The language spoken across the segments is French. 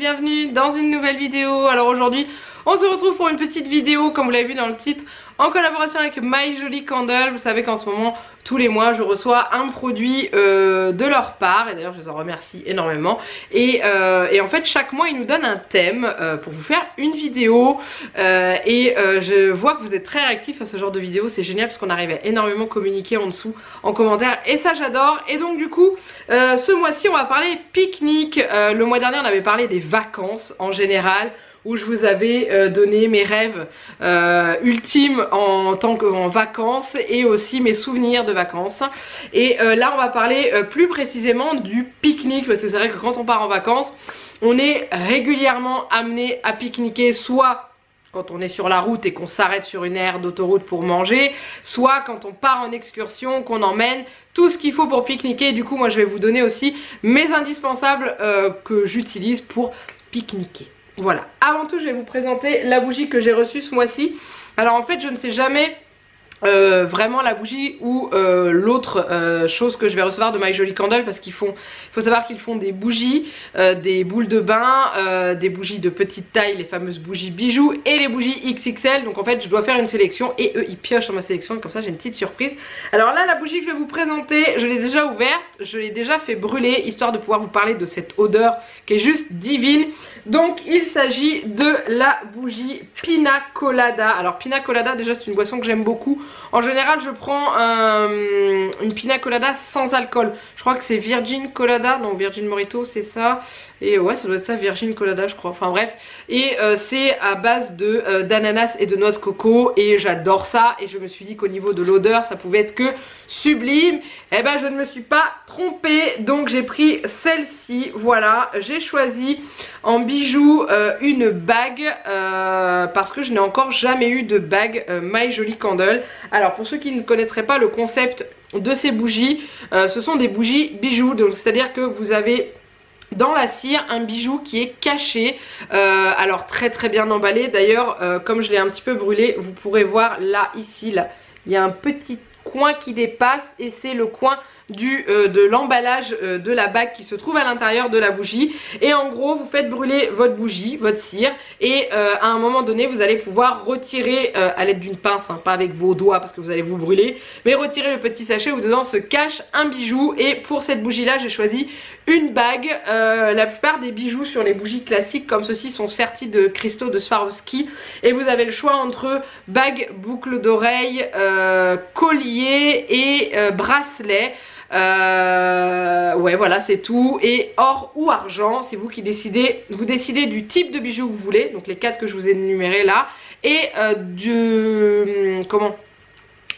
bienvenue dans une nouvelle vidéo. Alors aujourd'hui on se retrouve pour une petite vidéo comme vous l'avez vu dans le titre, en collaboration avec My Jolie Candle. Vous savez qu'en ce moment tous les mois je reçois un produit de leur part et d'ailleurs je les en remercie énormément et en fait chaque mois ils nous donnent un thème pour vous faire une vidéo je vois que vous êtes très réactifs à ce genre de vidéo. C'est génial parce qu'on arrive à énormément communiquer en dessous en commentaire et ça j'adore. Et donc du coup ce mois-ci on va parler pique-nique. Le mois dernier on avait parlé des vacances en général, où je vous avais donné mes rêves ultimes en tant qu'en vacances et aussi mes souvenirs de vacances. Et là on va parler plus précisément du pique-nique, parce que c'est vrai que quand on part en vacances on est régulièrement amené à pique-niquer, soit quand on est sur la route et qu'on s'arrête sur une aire d'autoroute pour manger, soit quand on part en excursion, qu'on emmène tout ce qu'il faut pour pique-niquer. Du coup moi je vais vous donner aussi mes indispensables que j'utilise pour pique-niquer. Voilà, avant tout je vais vous présenter la bougie que j'ai reçue ce mois-ci. Alors en fait je ne sais jamais vraiment la bougie ou l'autre chose que je vais recevoir de My Jolie Candle, parce qu'il faut savoir qu'ils font des bougies, des boules de bain, des bougies de petite taille, les fameuses bougies bijoux, et les bougies XXL. Donc en fait je dois faire une sélection et eux ils piochent dans ma sélection, et comme ça j'ai une petite surprise. Alors là la bougie que je vais vous présenter, je l'ai déjà ouverte, je l'ai déjà fait brûler histoire de pouvoir vous parler de cette odeur qui est juste divine. Donc il s'agit de la bougie Pina Colada. Alors Pina Colada déjà c'est une boisson que j'aime beaucoup. En général je prends une Pina Colada sans alcool. Je crois que c'est Virgin Colada, non Virgin Morito c'est ça. Et ouais ça doit être ça, Virgin Colada je crois, enfin bref. Et c'est à base d'ananas et de noix de coco et j'adore ça. Et je me suis dit qu'au niveau de l'odeur ça pouvait être que sublime. Et ben je ne me suis pas trompée, donc j'ai pris celle-ci. Voilà, j'ai choisi en bijoux une bague parce que je n'ai encore jamais eu de bague My Jolie Candle. Alors pour ceux qui ne connaîtraient pas le concept de ces bougies, ce sont des bougies bijoux, donc c'est à dire que vous avez dans la cire un bijou qui est caché, alors très très bien emballé. D'ailleurs comme je l'ai un petit peu brûlé, vous pourrez voir là, ici là, il y a un petit coin qui dépasse et c'est le coin de l'emballage de la bague qui se trouve à l'intérieur de la bougie. Et en gros vous faites brûler votre bougie, votre cire, et à un moment donné vous allez pouvoir retirer à l'aide d'une pince, hein, pas avec vos doigts parce que vous allez vous brûler, mais retirer le petit sachet où dedans se cache un bijou. Et pour cette bougie là j'ai choisi une bague. La plupart des bijoux sur les bougies classiques comme ceci sont sertis de cristaux de Swarovski et vous avez le choix entre bague, boucle d'oreille, collier et bracelet. Ouais voilà c'est tout, et or ou argent, c'est vous qui décidez. Vous décidez du type de bijoux que vous voulez, donc les 4 que je vous ai énumérés là, et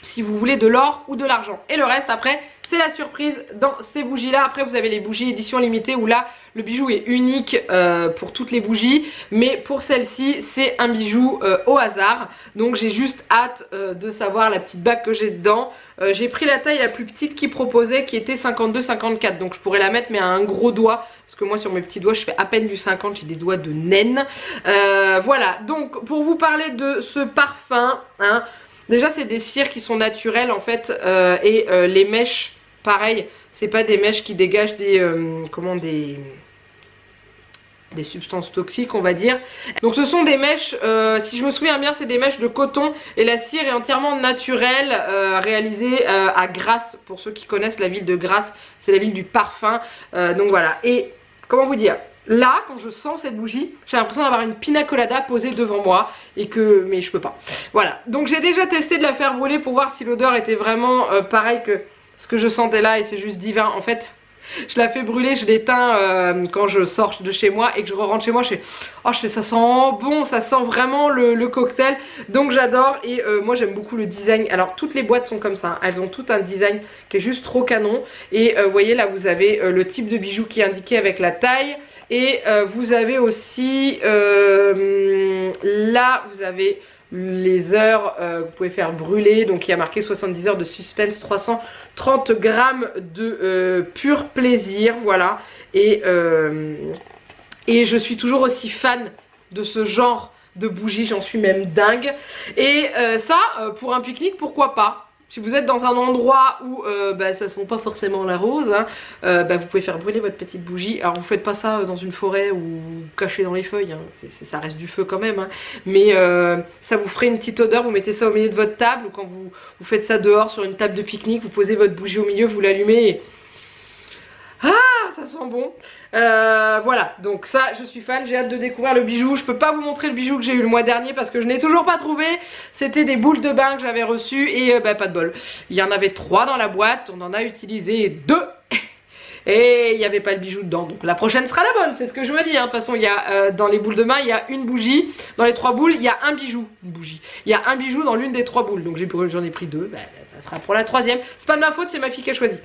si vous voulez de l'or ou de l'argent, et le reste après c'est la surprise dans ces bougies là. Après vous avez les bougies édition limitée où là le bijou est unique pour toutes les bougies, mais pour celle-ci c'est un bijou au hasard. Donc j'ai juste hâte de savoir la petite bague que j'ai dedans. J'ai pris la taille la plus petite qui proposait, qui était 52-54, donc je pourrais la mettre mais à un gros doigt, parce que moi sur mes petits doigts je fais à peine du 50, j'ai des doigts de naine. Voilà, donc pour vous parler de ce parfum, hein, déjà c'est des cires qui sont naturelles en fait, et les mèches pareil, c'est pas des mèches qui dégagent des substances toxiques on va dire. Donc ce sont des mèches, si je me souviens bien c'est des mèches de coton, et la cire est entièrement naturelle, réalisée à Grasse. Pour ceux qui connaissent la ville de Grasse, c'est la ville du parfum, donc voilà. Et comment vous dire, là quand je sens cette bougie j'ai l'impression d'avoir une Pina Colada posée devant moi, mais je peux pas. Voilà, donc j'ai déjà testé de la faire brûler pour voir si l'odeur était vraiment pareil que ce que je sentais là, et c'est juste divin. En fait je la fais brûler, je l'éteins quand je sors de chez moi et que je rentre chez moi, je fais ça sent bon, ça sent vraiment le cocktail, donc j'adore. Et moi j'aime beaucoup le design. Alors toutes les boîtes sont comme ça, hein. Elles ont tout un design qui est juste trop canon. Et vous voyez là vous avez le type de bijou qui est indiqué avec la taille, et vous avez aussi là vous avez les heures que vous pouvez faire brûler. Donc il y a marqué 70 heures de suspense, 330 grammes de pur plaisir, voilà. Et je suis toujours aussi fan de ce genre de bougie, j'en suis même dingue. Et ça pour un pique-nique pourquoi pas, Si vous êtes dans un endroit où ça sent pas forcément la rose, hein, vous pouvez faire brûler votre petite bougie. Alors vous faites pas ça dans une forêt ou caché dans les feuilles, hein. Ça reste du feu quand même, hein. Mais ça vous ferait une petite odeur. Vous mettez ça au milieu de votre table, ou quand vous faites ça dehors sur une table de pique-nique, vous posez votre bougie au milieu, vous l'allumez et... Ah, ça sent bon. Voilà, donc ça je suis fan, j'ai hâte de découvrir le bijou. Je peux pas vous montrer le bijou que j'ai eu le mois dernier parce que je n'ai toujours pas trouvé. C'était des boules de bain que j'avais reçues et pas de bol. Il y en avait 3 dans la boîte, on en a utilisé 2 et il n'y avait pas le bijou dedans. Donc la prochaine sera la bonne, c'est ce que je me dis, hein. De toute façon il y a dans les boules de bain il y a une bougie, dans les 3 boules il y a un bijou, il y a un bijou dans l'une des 3 boules. Donc j'en ai pris 2, ça sera pour la 3e. C'est pas de ma faute, c'est ma fille qui a choisi.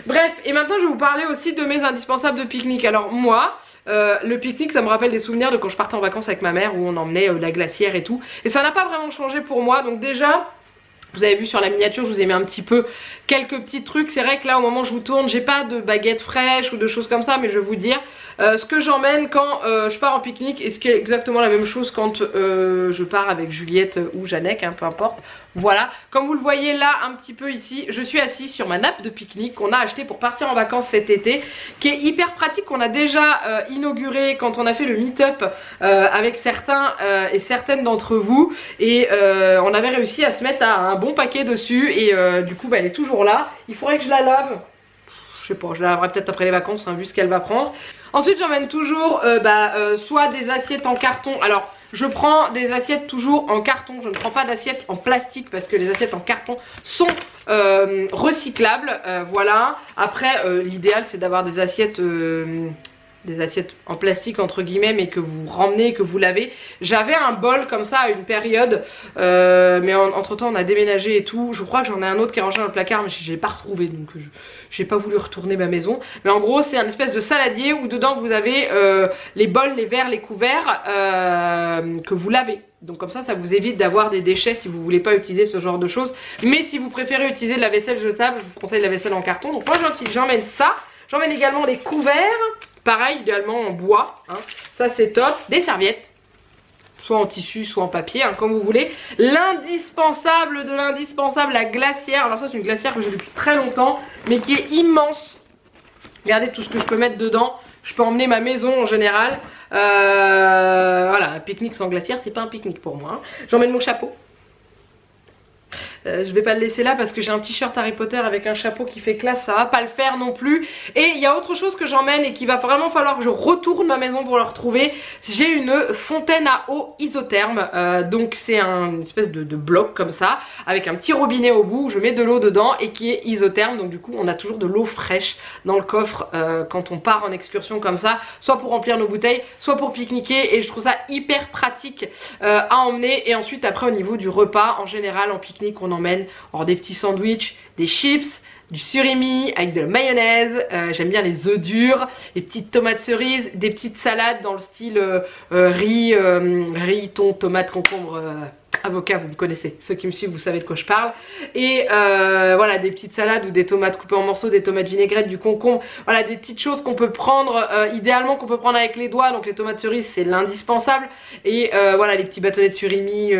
Bref, et maintenant je vais vous parler aussi de mes indispensables de pique-nique. Alors moi, le pique-nique ça me rappelle des souvenirs de quand je partais en vacances avec ma mère où on emmenait la glacière et tout. Et ça n'a pas vraiment changé pour moi, donc déjà... Vous avez vu sur la miniature, je vous ai mis un petit peu quelques petits trucs. C'est vrai que là, au moment où je vous tourne, j'ai pas de baguettes fraîches ou de choses comme ça, mais je vais vous dire ce que j'emmène quand je pars en pique-nique et ce qui est exactement la même chose quand je pars avec Juliette ou Jeannette, hein, peu importe. Voilà, comme vous le voyez là un petit peu ici, je suis assise sur ma nappe de pique-nique qu'on a acheté pour partir en vacances cet été, qui est hyper pratique, qu'on a déjà inauguré quand on a fait le meet-up avec certains et certaines d'entre vous, et on avait réussi à se mettre à un bon paquet dessus et du coup elle est toujours là. Il faudrait que je la lave, je sais pas, je la laverai peut-être après les vacances, hein, vu ce qu'elle va prendre. Ensuite j'emmène toujours soit des assiettes en carton. Alors je prends des assiettes toujours en carton, je ne prends pas d'assiettes en plastique parce que les assiettes en carton sont recyclables, voilà. Après l'idéal c'est d'avoir des assiettes en plastique entre guillemets, mais que vous ramenez, que vous lavez. J'avais un bol comme ça à une période, mais entre temps on a déménagé et tout. Je crois que j'en ai un autre qui est rangé dans le placard, mais je l'ai pas retrouvé, donc j'ai pas voulu retourner ma maison. Mais en gros c'est un espèce de saladier où dedans vous avez les bols, les verres, les couverts que vous lavez. Donc comme ça vous évite d'avoir des déchets si vous voulez pas utiliser ce genre de choses. Mais si vous préférez utiliser de la vaisselle jetable, je vous conseille la vaisselle en carton. Donc moi j'emmène ça. J'emmène également des couverts. Pareil, idéalement en bois, hein. Ça c'est top. Des serviettes, soit en tissu, soit en papier, hein, comme vous voulez. L'indispensable de l'indispensable, la glacière. Alors ça c'est une glacière que j'ai depuis très longtemps, mais qui est immense. Regardez tout ce que je peux mettre dedans. Je peux emmener ma maison en général. Voilà, un pique-nique sans glacière, c'est pas un pique-nique pour moi, hein. J'emmène mon chapeau. Je vais pas le laisser là parce que j'ai un t-shirt Harry Potter avec un chapeau qui fait classe, ça va pas le faire non plus. Et il y a autre chose que j'emmène et qu'il va vraiment falloir que je retourne ma maison pour le retrouver. J'ai une fontaine à eau isotherme, donc c'est une espèce de bloc comme ça avec un petit robinet au bout où je mets de l'eau dedans et qui est isotherme. Donc du coup on a toujours de l'eau fraîche dans le coffre quand on part en excursion comme ça, soit pour remplir nos bouteilles, soit pour pique-niquer, et je trouve ça hyper pratique à emmener. Et ensuite après au niveau du repas, en général en pique-nique on emmène des petits sandwichs, des chips, du surimi avec de la mayonnaise, j'aime bien les œufs durs, les petites tomates cerises, des petites salades dans le style riz, thon, tomate, concombre, avocat, vous me connaissez, ceux qui me suivent vous savez de quoi je parle. Et voilà, des petites salades ou des tomates coupées en morceaux, des tomates vinaigrettes, du concombre, voilà des petites choses qu'on peut prendre, idéalement qu'on peut prendre avec les doigts. Donc les tomates cerises c'est l'indispensable, et voilà les petits bâtonnets de surimi.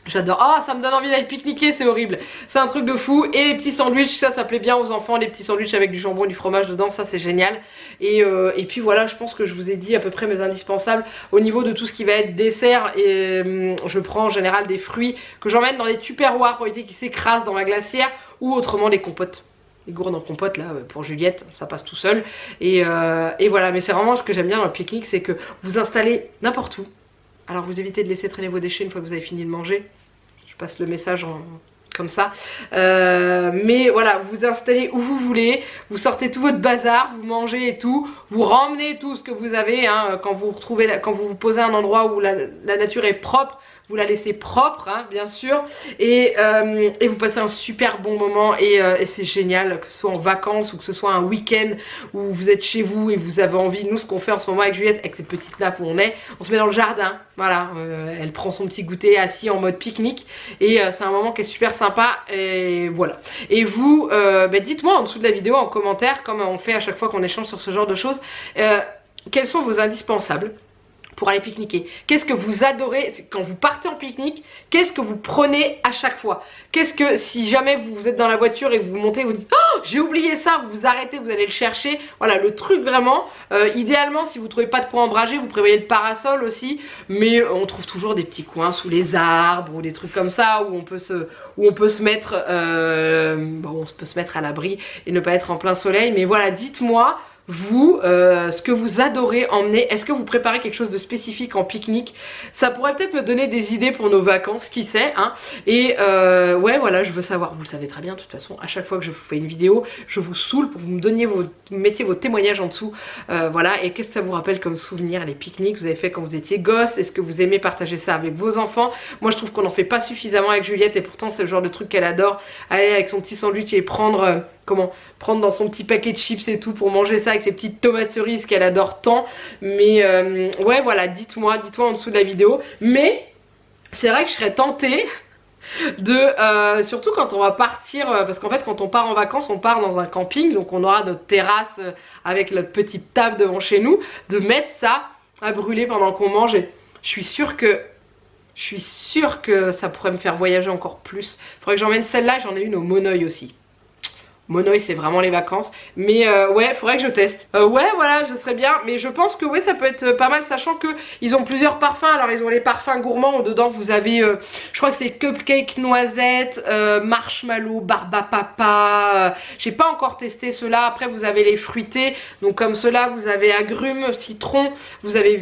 J'adore. Ah, ça me donne envie d'aller pique-niquer, c'est horrible. C'est un truc de fou. Et les petits sandwichs, ça plaît bien aux enfants. Les petits sandwichs avec du jambon et du fromage dedans, ça c'est génial. Et puis voilà, je pense que je vous ai dit à peu près mes indispensables. Au niveau de tout ce qui va être dessert, et je prends en général des fruits que j'emmène dans des tupperwares pour éviter qu'ils s'écrasent dans ma glacière, ou autrement des compotes. Les gourdes en compote là pour Juliette, ça passe tout seul. Et voilà, mais c'est vraiment ce que j'aime bien dans le pique-nique, c'est que vous installez n'importe où. Alors vous évitez de laisser traîner vos déchets une fois que vous avez fini de manger. Je passe le message comme ça. Mais voilà, vous installez où vous voulez, vous sortez tout votre bazar, vous mangez et tout, vous ramenez tout ce que vous avez, hein, quand vous vous posez à un endroit où la nature est propre. Vous la laissez propre, hein, bien sûr, et vous passez un super bon moment, et c'est génial, que ce soit en vacances ou que ce soit un week-end où vous êtes chez vous et vous avez envie. Nous ce qu'on fait en ce moment avec Juliette, avec cette petite nappe où on se met dans le jardin, voilà, elle prend son petit goûter assis en mode pique-nique, et c'est un moment qui est super sympa, et voilà. Et vous, dites-moi en dessous de la vidéo en commentaire, comme on fait à chaque fois qu'on échange sur ce genre de choses, quels sont vos indispensables pour aller pique-niquer? Qu'est-ce que vous adorez quand vous partez en pique-nique? Qu'est-ce que vous prenez à chaque fois? Qu'est-ce que, si jamais vous êtes dans la voiture et vous montez, vous dites oh j'ai oublié ça, vous vous arrêtez, vous allez le chercher. Voilà le truc vraiment. Idéalement, si vous trouvez pas de quoi ombrager, vous prévoyez le parasol aussi, mais on trouve toujours des petits coins sous les arbres ou des trucs comme ça où on peut se mettre bon, on peut se mettre à l'abri et ne pas être en plein soleil. Mais voilà, dites-moi vous, ce que vous adorez emmener. Est-ce que vous préparez quelque chose de spécifique en pique-nique? Ça pourrait peut-être me donner des idées pour nos vacances, qui sait, hein. Et ouais voilà, je veux savoir, vous le savez très bien de toute façon, à chaque fois que je vous fais une vidéo, je vous saoule pour que vous me mettiez vos témoignages en dessous. Voilà, et qu'est-ce que ça vous rappelle comme souvenir, les pique-niques que vous avez fait quand vous étiez gosse? Est-ce que vous aimez partager ça avec vos enfants? Moi je trouve qu'on n'en fait pas suffisamment avec Juliette, et pourtant c'est le genre de truc qu'elle adore, aller avec son petit sandwich et prendre prendre dans son petit paquet de chips et tout pour manger ça avec ses petites tomates cerises qu'elle adore tant. Mais ouais voilà, dites-moi en dessous de la vidéo. Mais c'est vrai que je serais tentée de surtout quand on va partir, parce qu'en fait quand on part en vacances, on part dans un camping, donc on aura notre terrasse avec notre petite table devant chez nous, de mettre ça à brûler pendant qu'on mange. Et je suis sûre que ça pourrait me faire voyager encore plus. Faudrait que j'emmène celle-là, j'en ai une au Monoï aussi. Monoï c'est vraiment les vacances, mais ouais faudrait que je teste. Ouais voilà, je serais bien, mais je pense que ouais ça peut être pas mal, sachant que ils ont plusieurs parfums. Alors ils ont les parfums gourmands où dedans vous avez je crois que c'est cupcake noisette, marshmallow, barbapapa, j'ai pas encore testé ceux-là. Après vous avez les fruités, donc comme ceux-là vous avez agrumes, citron, vous avez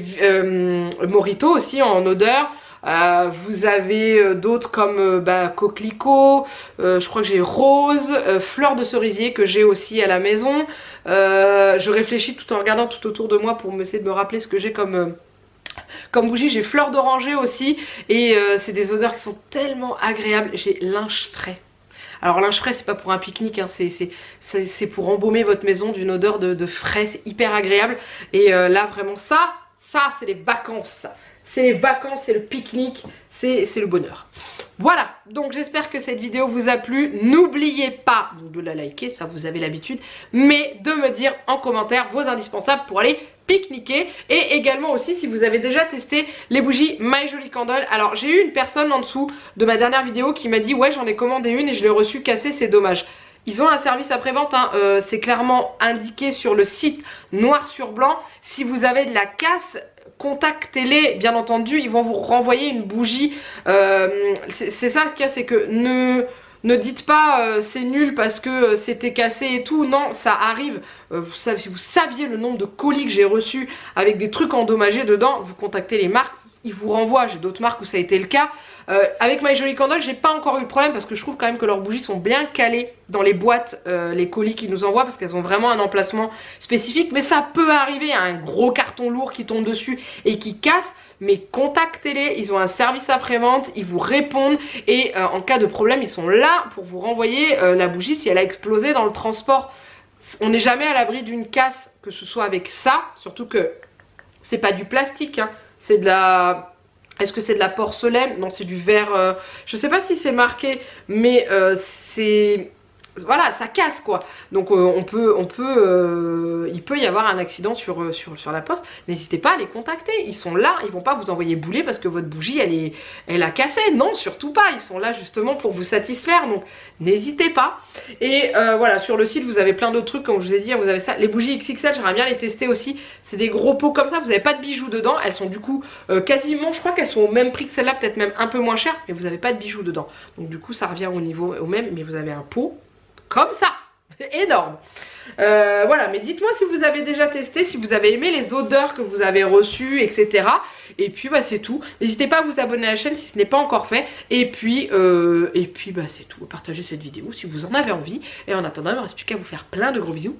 mojito aussi en odeur. Vous avez d'autres comme coquelicot, je crois que j'ai rose, fleur de cerisier que j'ai aussi à la maison. Je réfléchis tout en regardant tout autour de moi pour essayer de me rappeler ce que j'ai comme bougie. J'ai fleur d'oranger aussi, et c'est des odeurs qui sont tellement agréables. J'ai linge frais. Alors linge frais c'est pas pour un pique-nique, hein, c'est pour embaumer votre maison d'une odeur de frais, c'est hyper agréable. Et là vraiment ça c'est les vacances. C'est les vacances, c'est le pique-nique, c'est le bonheur. Voilà, donc j'espère que cette vidéo vous a plu. N'oubliez pas de la liker, ça vous avez l'habitude, mais de me dire en commentaire vos indispensables pour aller pique-niquer. Et également aussi si vous avez déjà testé les bougies My Jolie Candle. Alors j'ai eu une personne en dessous de ma dernière vidéo qui m'a dit ouais j'en ai commandé une et je l'ai reçue cassée, c'est dommage. Ils ont un service après-vente, hein. C'est clairement indiqué sur le site noir sur blanc. Si vous avez de la casse, contactez-les, bien entendu, ils vont vous renvoyer une bougie. C'est ça ce qu'il y a, c'est que ne dites pas c'est nul parce que c'était cassé et tout. Non, ça arrive. Si vous saviez le nombre de colis que j'ai reçus avec des trucs endommagés dedans, vous contactez les marques, ils vous renvoient. J'ai d'autres marques où ça a été le cas. Avec My Jolie Candle, j'ai pas encore eu le problème parce que je trouve quand même que leurs bougies sont bien calées dans les boîtes, les colis qu'ils nous envoient, parce qu'elles ont vraiment un emplacement spécifique. Mais ça peut arriver à un gros carton lourd qui tombe dessus et qui casse. Mais contactez-les, ils ont un service après-vente, ils vous répondent et en cas de problème, ils sont là pour vous renvoyer la bougie si elle a explosé dans le transport. On n'est jamais à l'abri d'une casse, que ce soit avec ça, surtout que c'est pas du plastique, hein, c'est de la... Est-ce que c'est de la porcelaine? Non, c'est du verre. Je sais pas si c'est marqué, mais c'est... Voilà, ça casse quoi. Donc il peut y avoir un accident sur la poste. N'hésitez pas à les contacter. Ils sont là, ils vont pas vous envoyer bouler parce que votre bougie elle a cassé. Non, surtout pas. Ils sont là justement pour vous satisfaire. Donc n'hésitez pas. Et voilà, sur le site vous avez plein d'autres trucs comme je vous ai dit. Vous avez ça, les bougies XXL, j'aimerais bien les tester aussi. C'est des gros pots comme ça. Vous n'avez pas de bijoux dedans. Elles sont du coup quasiment, je crois qu'elles sont au même prix que celle-là, peut-être même un peu moins cher. Mais vous n'avez pas de bijoux dedans. Donc du coup ça revient au même. Mais vous avez un pot comme ça, énorme. Voilà, mais dites-moi si vous avez déjà testé, si vous avez aimé les odeurs que vous avez reçues, etc. Et puis bah c'est tout. N'hésitez pas à vous abonner à la chaîne si ce n'est pas encore fait. Et puis bah c'est tout. Partagez cette vidéo si vous en avez envie. Et en attendant, il ne me reste plus qu'à vous faire plein de gros bisous.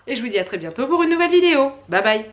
Et je vous dis à très bientôt pour une nouvelle vidéo. Bye bye.